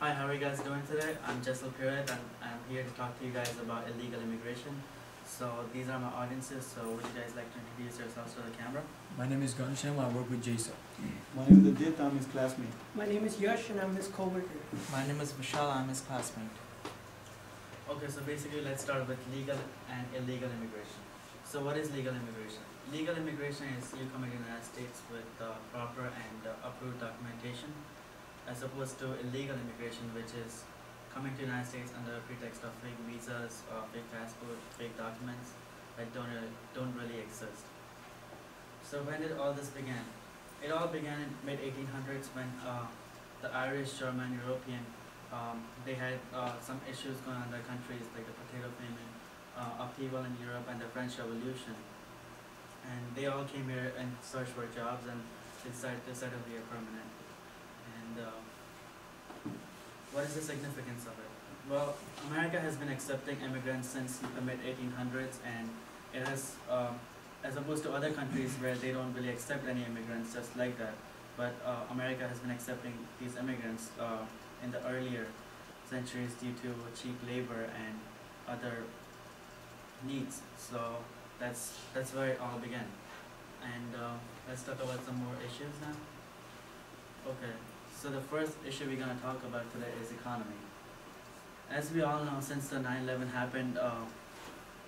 Hi, how are you guys doing today? I'm Jessel Piret and I'm here to talk to you guys about illegal immigration. So these are my audiences, so would you guys like to introduce yourselves to the camera? My name is Ghanshyam. I work with Jason. My name is Adit, I'm his classmate. My name is Yash and I'm his coworker. My name is Vishal, I'm his classmate. Okay, so basically let's start with legal and illegal immigration. So what is legal immigration? Legal immigration is you coming to the United States with proper and approved documentation, as opposed to illegal immigration, which is coming to the United States under a pretext of fake visas, fake passport, fake documents that don't really exist. So when did all this begin? It all began in mid 1800s when the Irish, German, European, they had some issues going on in their countries, like the potato famine, upheaval in Europe, and the French Revolution. And they all came here and searched for jobs, and they decided to settle here permanent. And what is the significance of it? Well, America has been accepting immigrants since the mid 1800s, and it has, as opposed to other countries where they don't really accept any immigrants just like that, but America has been accepting these immigrants in the earlier centuries due to cheap labor and other needs. So that's where it all began. And let's talk about some more issues now. Okay, so the first issue we're going to talk about today is economy. As we all know, since the 9/11 happened,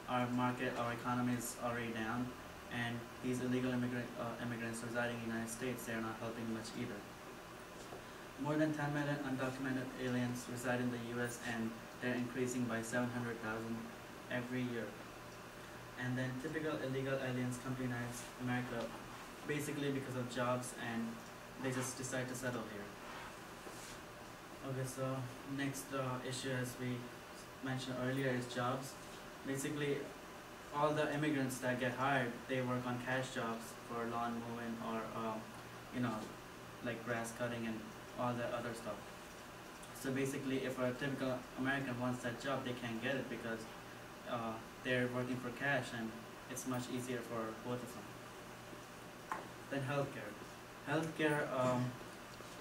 our economy is already down, and these illegal immigrants residing in the United States, they are not helping much either. More than 10 million undocumented aliens reside in the U.S., and they're increasing by 700,000 every year. And then typical illegal aliens come to America basically because of jobs, and they just decide to settle here. Okay, so next issue, as we mentioned earlier, is jobs. Basically, all the immigrants that get hired, they work on cash jobs for lawn mowing or like grass cutting and all that other stuff. So basically, if a typical American wants that job, they can't get it because they're working for cash, and it's much easier for both of them. Then healthcare. Healthcare,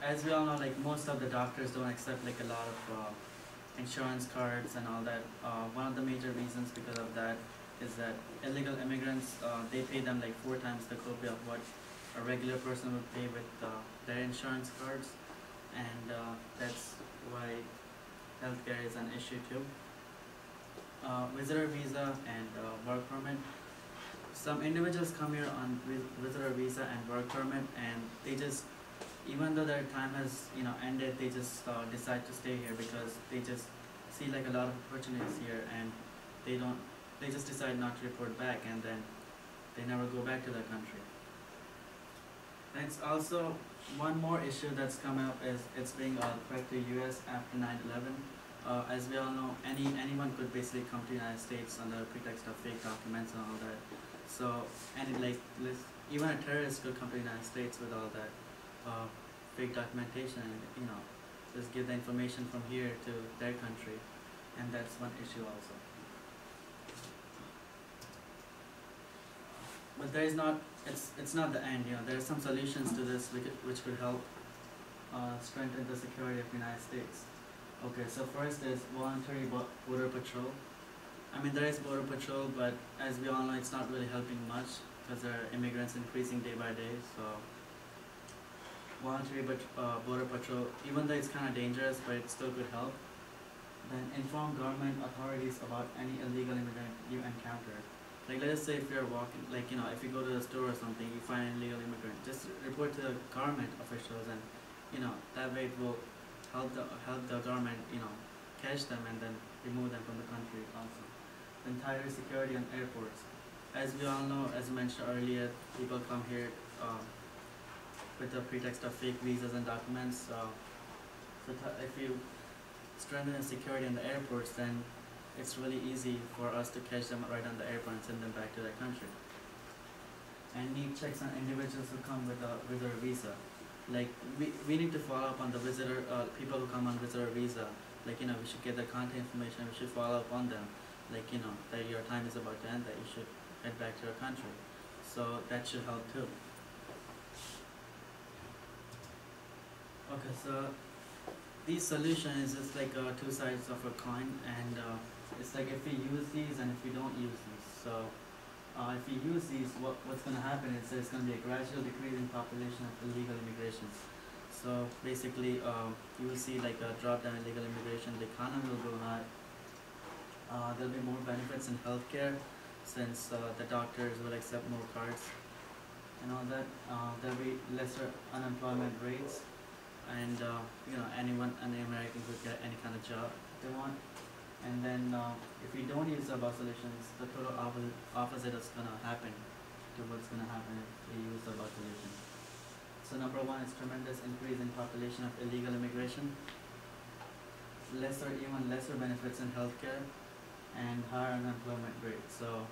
as we all know, like most of the doctors don't accept like a lot of insurance cards and all that. One of the major reasons because of that is that illegal immigrants, they pay them like 4 times the copay of what a regular person would pay with their insurance cards, and that's why healthcare is an issue too. Visitor visa and work permit. Some individuals come here on visitor visa and work permit, and they just, even though their time has ended, they just decide to stay here because they just see like a lot of opportunities here, and they just decide not to report back, and then they never go back to their country. Next, also one more issue that's come up is it's being back to US after 9/11. As we all know, anyone could basically come to the United States under the pretext of fake documents and all that. So, even a terrorist could come to the United States with all that fake documentation, and just give the information from here to their country, and that's one issue also. But there is not. It's not the end. There are some solutions to this which could help strengthen the security of the United States. Okay, so first is voluntary border patrol. I mean, there is border patrol, but as we all know, it's not really helping much because there are immigrants increasing day by day. So voluntary border patrol, even though it's kind of dangerous, but it still could help. Then inform government authorities about any illegal immigrant you encounter. Like, let us say if you're walking, like if you go to the store or something, you find an illegal immigrant, just report to the government officials, and that way it will help the government catch them and then remove them from the country also. Then tighter security on airports. As we all know, as mentioned earlier, people come here with the pretext of fake visas and documents. If you strengthen the security in the airports, then it's really easy for us to catch them right on the airport and send them back to their country. And need checks on individuals who come with a visa. Like, we need to follow up on the people who come on visitor visa. Like, we should get their contact information, we should follow up on them. Like, that your time is about to end, that you should head back to your country. So that should help too. Okay, so these solutions is just like two sides of a coin, and it's like if we use these and if we don't use these. So if we use these, what's going to happen is there's going to be a gradual decrease in population of illegal immigration. So basically, you will see like a drop down in illegal immigration. The economy will go high. There'll be more benefits in healthcare, since the doctors will accept more cards and all that. There'll be lesser unemployment rates, and any American could get any kind of job they want. And then if we don't use the above solutions, the total opposite is gonna happen to what's gonna happen if we use the above solution. So number one is tremendous increase in population of illegal immigration, even lesser benefits in healthcare, and higher unemployment rate. So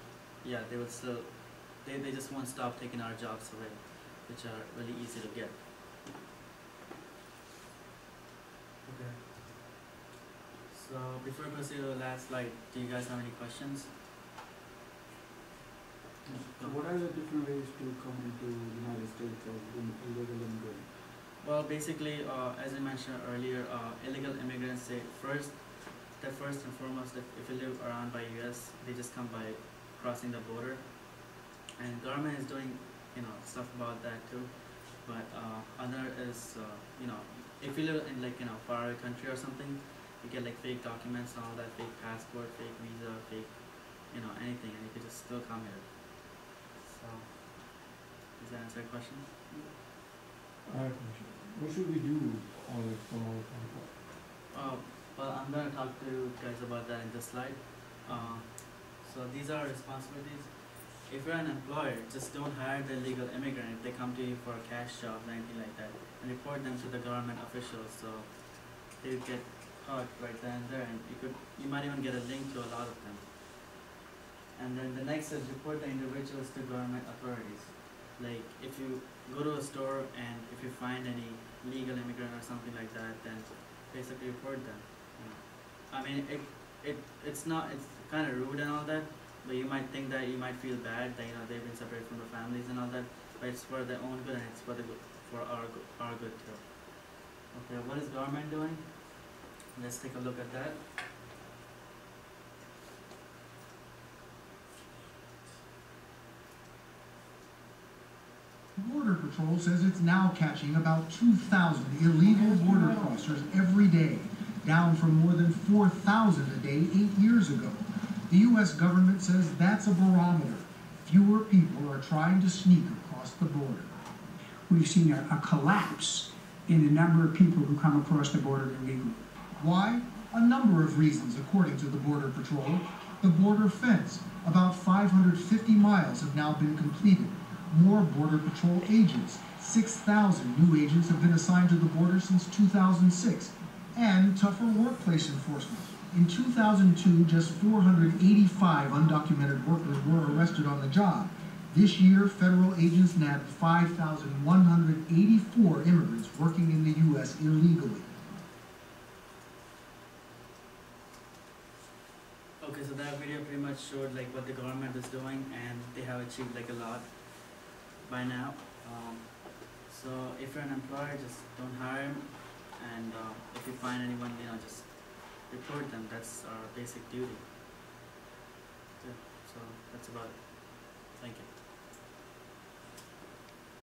yeah, they would still, they just won't stop taking our jobs away, which are really easy to get. Okay. So before we proceed to the last slide, do you guys have any questions? So what are the different ways to come into the United States as illegal immigrant? Well, basically, as I mentioned earlier, illegal immigrants, first and foremost, if you live around by US, they just come by crossing the border, and government is doing stuff about that too. But other is if you live in far away country or something, you get like fake documents and all that, fake passport, fake visa, fake anything, and you can just still come here. So does that answer your question? I have a question. What should we do on the phone? Well, I'm going to talk to you guys about that in this slide. So these are responsibilities. If you're an employer, just don't hire the illegal immigrant if they come to you for a cash job or anything like that, and report them to the government officials, so they get caught right then and there, and you might even get a link to a lot of them. And then the next is report the individuals to government authorities. Like if you go to a store and if you find any illegal immigrant or something like that, then basically report them. I mean, it's kind of rude and all that, but you might think that you might feel bad that they've been separated from their families and all that, but it's for their own good and it's for our good too. Okay, what is government doing? Let's take a look at that. Border Patrol says it's now catching about 2,000 illegal border crossers every day, down from more than 4,000 a day 8 years ago. The U.S. government says that's a barometer. Fewer people are trying to sneak across the border. We've seen a collapse in the number of people who come across the border illegally. Why? A number of reasons, according to the Border Patrol. The border fence, about 550 miles have now been completed. More Border Patrol agents, 6,000 new agents have been assigned to the border since 2006. And tougher workplace enforcement. In 2002, just 485 undocumented workers were arrested on the job. This year, federal agents nabbed 5,184 immigrants working in the U.S. illegally. Okay, so that video pretty much showed like what the government is doing, and they have achieved like a lot by now. So if you're an employer, just don't hire him, and if you find anyone, just report them. That's our basic duty. Yeah, so that's about it. Thank you.